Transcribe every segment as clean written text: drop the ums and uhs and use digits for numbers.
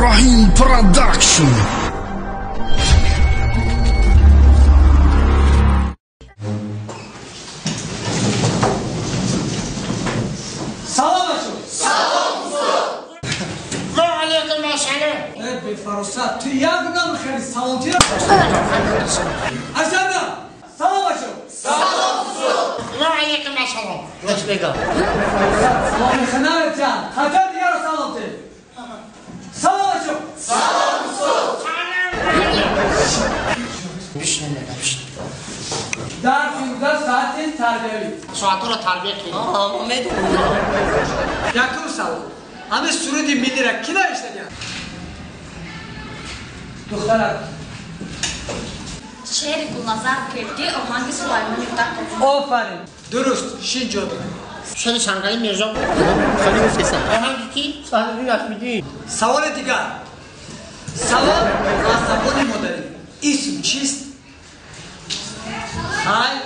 Ibrahim Production. سلام علیکم. سلام و علیکم السلام. به فرصت تو یک نام خیلی سلامتی را اشنا سلام علیکم. سلام و علیکم السلام. روش بگم سلام خنای جان خاطر دیگر سلامتی. سلام علیکم. سلام در 15 ساعت تربیتی. ساعت را تربیت کنید. ما میدونم یکم سلام. همه سرود ملی را کی نوشته؟ دخترم. شعر گلنازar Fevdi Orhangi Sulayman Yurdak. آفرین. درست شین جواب. شد سنگایی میرزا. خیلی مفیسم آهنگی کی؟ سهل روی میدی سوال دیگر. سوال از زبان مادری. اسم چیست؟ های.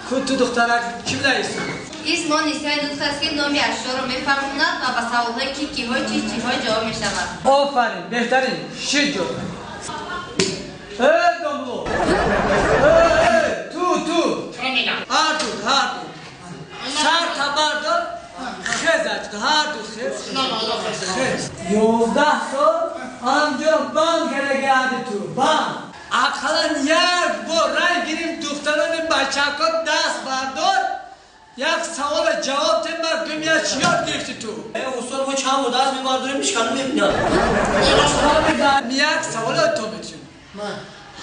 خود تو دخترک کی بوده اسم؟ اسم آن نسیه دوست است که نامی اشیا را میفهماند و به سوالهای کی های چی های جواب میشود. آفرین بهترین شین جواب. داملو. تو. هر دو. سر تبردار. خزد هر دو خز. 11 سال آنجا بام کرده تو بام. اقلا یک بار رای گیریم دختران بچه‌ها دست بردار. یک سوال جواب تیم مردم یا چی یاد گرفتی تو؟ اصول ما چند مدت از بیمار داریم میشکنم میبینم یک سوال تو میتونی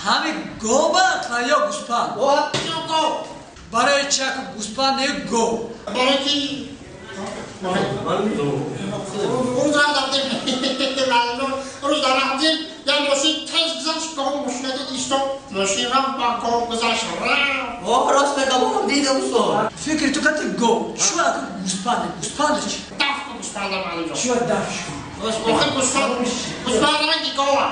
همین گوبا یا گوسپند برای چک گوسپند گو برای کی؟ روز در رفتیم یه ماشین تیز گذاشت گام ماشین ایستاد ماشین رفت با گام گذاشت رفت راست بگم دیدم اصول فکر تو کتی گو شو اگه گوسپند چی؟ دفت گوسپندم علی جان شو دفش گوسپند رنگی گوه